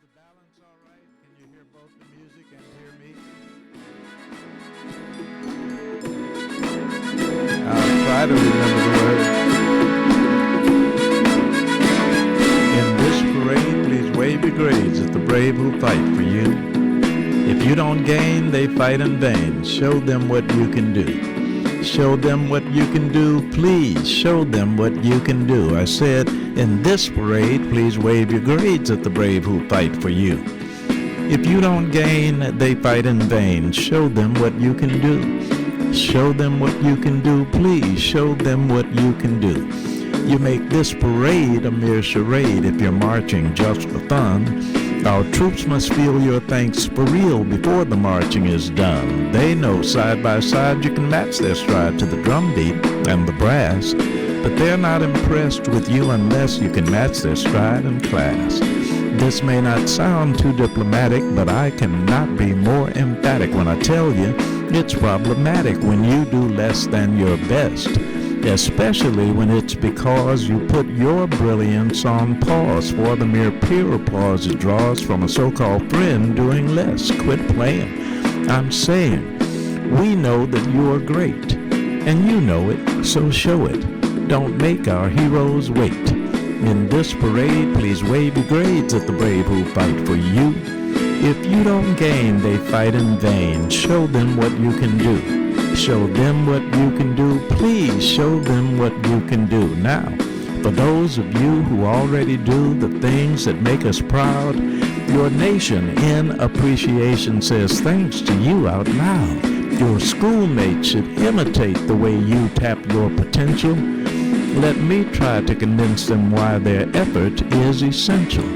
the balance all right? Can you hear both the music and hear me? I'll try to remember the words. In this parade, please wave your grades at the brave who fight for you. If you don't gain, they fight in vain. Show them what you can do. Show them what you can do. Please show them what you can do. I said, in this parade, please wave your grades at the brave who fight for you. If you don't gain, they fight in vain. Show them what you can do. Show them what you can do. Please show them what you can do. You make this parade a mere charade if you're marching just for fun. Our troops must feel your thanks for real before the marching is done. They know side by side you can match their stride to the drum beat and the brass, but they're not impressed with you unless you can match their stride and class. This may not sound too diplomatic, but I cannot be more emphatic when I tell you it's problematic when you do less than your best, especially when it's because you put your brilliance on pause for the mere peer applause it draws from a so-called friend doing less. Quit playing. I'm saying, we know that you are great, and you know it, so show it. Don't make our heroes wait. In this parade, please wave your grades at the brave who fight for you. If you don't gain, they fight in vain. Show them what you can do. Show them what you can do. Please show them what you can do. Now, for those of you who already do the things that make us proud, your nation in appreciation says thanks to you out loud. Your schoolmates should imitate the way you tap your potential. Let me try to convince them why their effort is essential.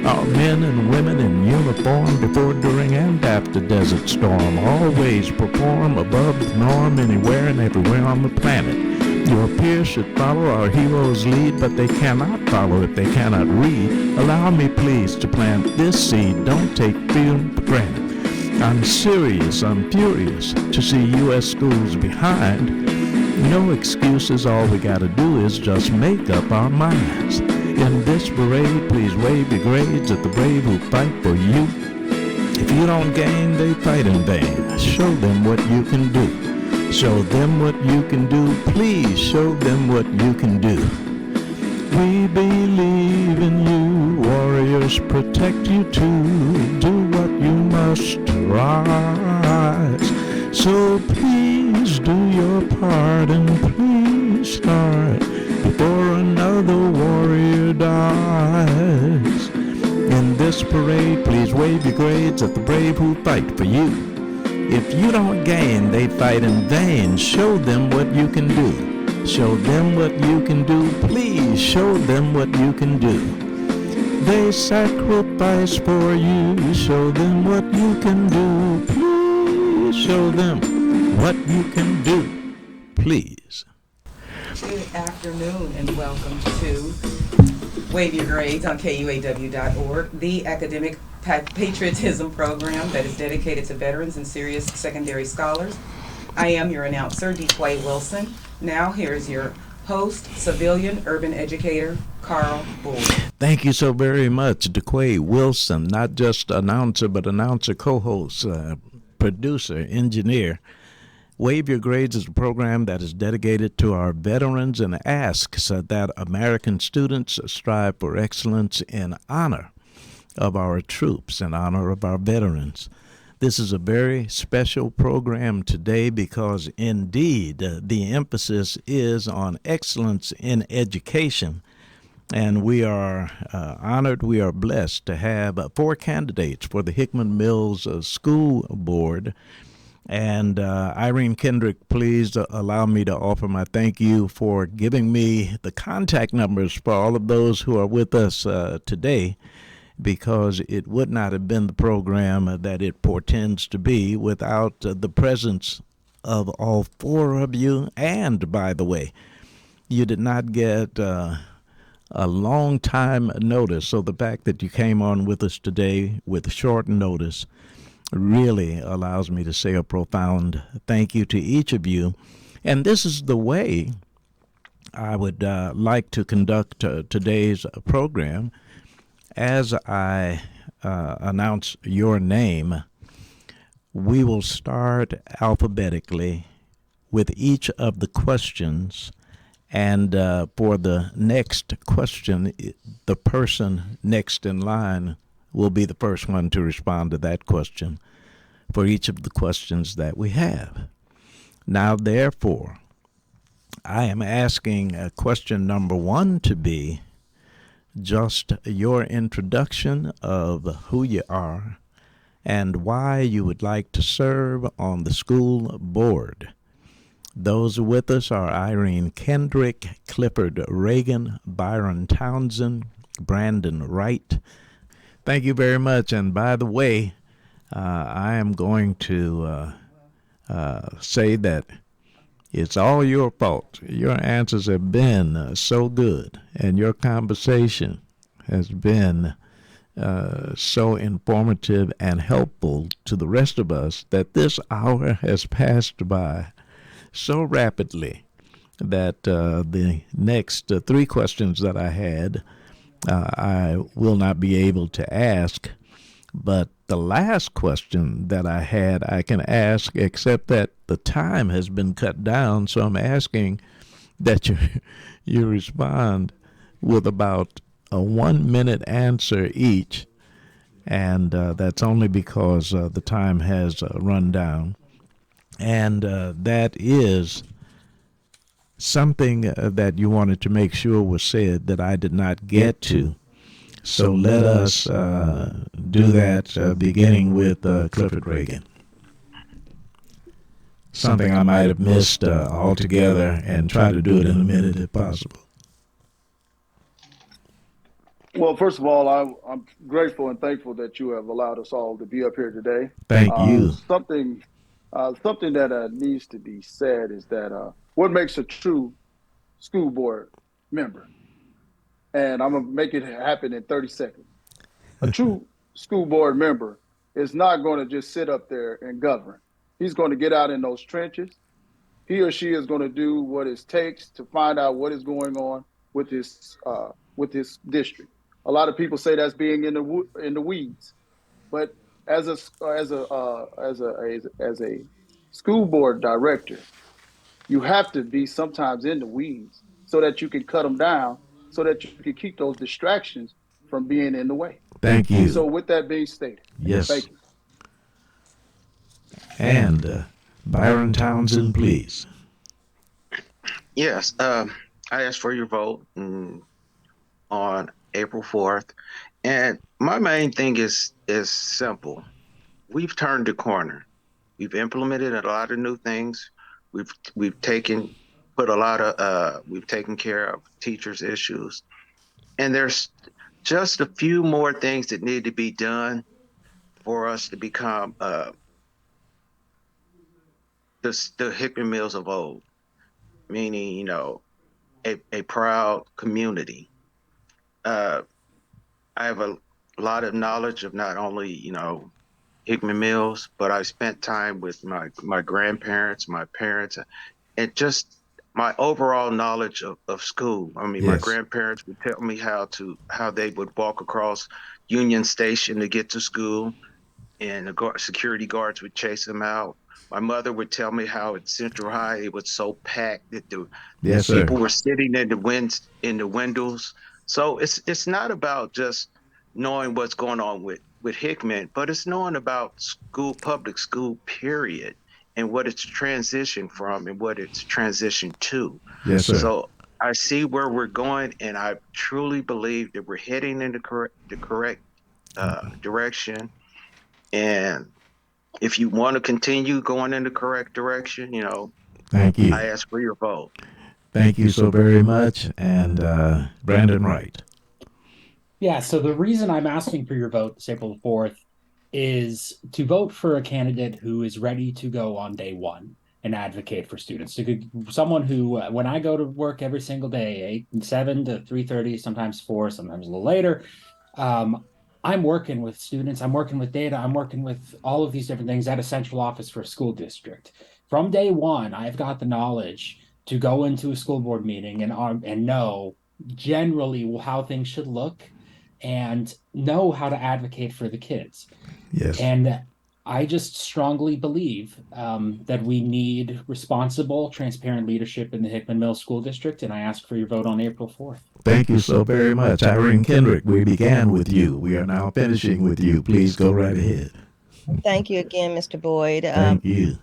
Our men and women in uniform before, during, and after Desert Storm always perform above the norm anywhere and everywhere on the planet. Your peers should follow our heroes' lead, but they cannot follow if they cannot read. Allow me, please, to plant this seed. Don't take freedom for granted. I'm serious, I'm furious to see U.S. schools behind. No excuses, all we gotta do is just make up our minds. In this parade, please wave your grades at the brave who fight for you. If you don't gain, they fight in vain. Show them what you can do. Show them what you can do. Please show them what you can do. We believe in you, warriors protect you too. Do what you must rise. So please do your part and please start before another warrior dies. In this parade, please wave your grades at the brave who fight for you. If you don't gain, they fight in vain. Show them what you can do. Show them what you can do. Please show them what you can do. They sacrifice for you. Show them what you can do. Please show them what you can do. Please. Good afternoon and welcome to Wave Your Grades on KUAW.org, the academic patriotism program that is dedicated to veterans and serious secondary scholars. I am your announcer, DeQuay Wilson. Now here's your host, civilian urban educator, Carl Bull. Thank you so very much, DeQuay Wilson, not just announcer, but announcer, co-host, producer, engineer. Wave Your Grades is a program that is dedicated to our veterans and asks that American students strive for excellence in honor of our troops, in honor of our veterans. This is a very special program today because indeed the emphasis is on excellence in education. And we are honored, we are blessed to have 4 candidates for the Hickman Mills School Board. And Irene Kendrick, please allow me to offer my thank you for giving me the contact numbers for all of those who are with us today, because it would not have been the program that it portends to be without the presence of all 4 of you. And by the way, you did not get a long time notice, so the fact that you came on with us today with short notice really allows me to say a profound thank you to each of you. And this is the way I would like to conduct today's program. as I announce your name, we will start alphabetically with each of the questions. And for the next question, the person next in line will be the first one to respond to that question for each of the questions that we have. Now, therefore, I am asking question number one to be just your introduction of who you are and why you would like to serve on the school board. Those with us are Irene Kendrick, Clifford Reagan, Byron Townsend, Brandon Wright. Thank you very much. And by the way, I am going to say that it's all your fault. Your answers have been so good, and your conversation has been so informative and helpful to the rest of us that this hour has passed by so rapidly that the next three questions that I had, I will not be able to ask. But the last question that I had, I can ask, except that the time has been cut down. So I'm asking that you respond with about a 1 minute answer each. And that's only because the time has run down. And that is something that you wanted to make sure was said that I did not get to. So let us do that, beginning with Clifford Reagan. Something I might have missed altogether, and try to do it in a minute if possible. Well, first of all, I'm grateful and thankful that you have allowed us all to be up here today. Thank you. Something that needs to be said is that what makes a true school board member, and I'm going to make it happen in 30 seconds. A true school board member is not going to just sit up there and govern. He's going to get out in those trenches. He or she is going to do what it takes to find out what is going on with his district. A lot of people say that's being in the weeds, but as a school board director, you have to be sometimes in the weeds so that you can cut them down, so that you can keep those distractions from being in the way. Thank you. So with that being stated, yes. Thank you. And Byron Townsend, please. Yes, I asked for your vote on April 4th. And my main thing is simple. We've turned the corner. We've implemented a lot of new things. We've taken care of teachers' issues. And there's just a few more things that need to be done for us to become the Hickman Mills of old, meaning, a proud community. I have a lot of knowledge of not only, Hickman Mills, but I spent time with my grandparents, my parents, and just my overall knowledge of school. I mean, yes. My grandparents would tell me how they would walk across Union Station to get to school, and the security guards would chase them out. My mother would tell me how at Central High it was so packed that the people were sitting in the windows. So it's not about just knowing what's going on with Hickman, but it's knowing about public school, period, and what it's transitioned from and what it's transitioned to. Yes, sir. So I see where we're going, and I truly believe that we're heading in the correct direction. And if you want to continue going in the correct direction, thank you. I ask for your vote. Thank you so very much. And Brandon Wright. Yeah, so the reason I'm asking for your vote this April 4th is to vote for a candidate who is ready to go on day one and advocate for students. Someone who, when I go to work every single day, 7 to 3:30, sometimes 4, sometimes a little later, I'm working with students, I'm working with data, I'm working with all of these different things at a central office for a school district. From day one, I've got the knowledge to go into a school board meeting and know generally how things should look and know how to advocate for the kids. Yes. And I just strongly believe that we need responsible, transparent leadership in the Hickman Mills School District, and I ask for your vote on April 4th. Thank you so very much. Irene Kendrick, we began with you. We are now finishing with you. Please go right ahead. Thank you again, Mr. Boyd. Thank you.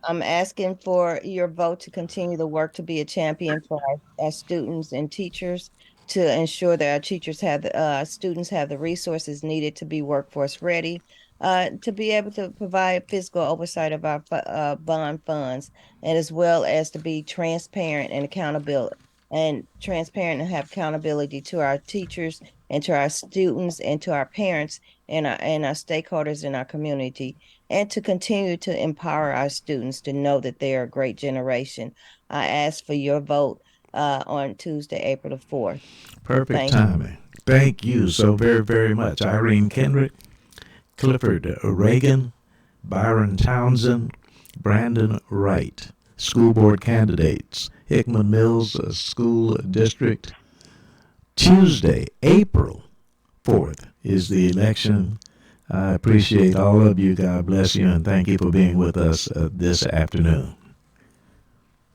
I'm asking for your vote to continue the work to be a champion for our students and teachers, to ensure that our teachers have students have the resources needed to be workforce ready, to be able to provide physical oversight of our bond funds, and as well as to be transparent and have accountability to our teachers and to our students and to our parents and our stakeholders in our community, and to continue to empower our students to know that they are a great generation. I ask for your vote on Tuesday, April the 4th. Perfect timing. Thank you so very, very much. Irene Kendrick, Clifford Reagan, Byron Townsend, Brandon Wright, school board candidates, Hickman Mills School District. Tuesday, April 4th is the election. I appreciate all of you. God bless you, and thank you for being with us this afternoon.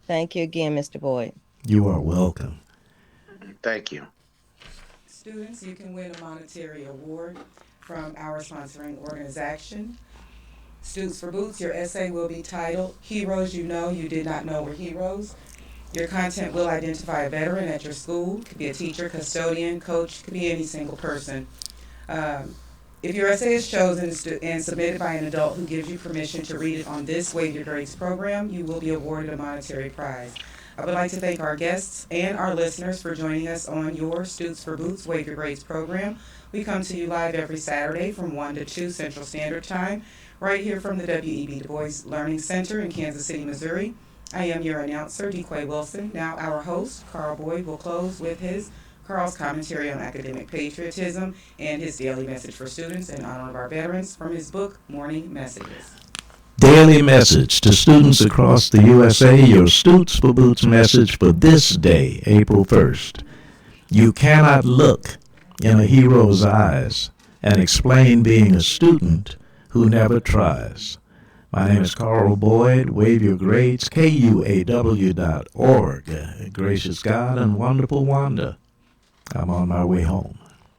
Thank you again, Mr. Boyd. You are welcome. Thank you. Students, you can win a monetary award from our sponsoring organization, Students for Boots. Your essay will be titled, Heroes You Know You Did Not Know Were Heroes. Your content will identify a veteran at your school. Could be a teacher, custodian, coach, could be any single person. If your essay is chosen and submitted by an adult who gives you permission to read it on this Wave Your Grades program, you will be awarded a monetary prize. I would like to thank our guests and our listeners for joining us on your Students for Boots Wave Your Grades program. We come to you live every Saturday from 1 to 2 Central Standard Time, right here from the W.E.B. Du Bois Learning Center in Kansas City, Missouri. I am your announcer, DeQuay Wilson. Now our host, Carl Boyd, will close with Carl's commentary on academic patriotism and his daily message for students in honor of our veterans from his book, Morning Messages. Daily message to students across the USA, your Students for Boots message for this day, April 1st. You cannot look in a hero's eyes and explain being a student who never tries. My name is Carl Boyd. Wave Your Grades, KUAW.org. Gracious God and wonderful Wanda, I'm on my way home.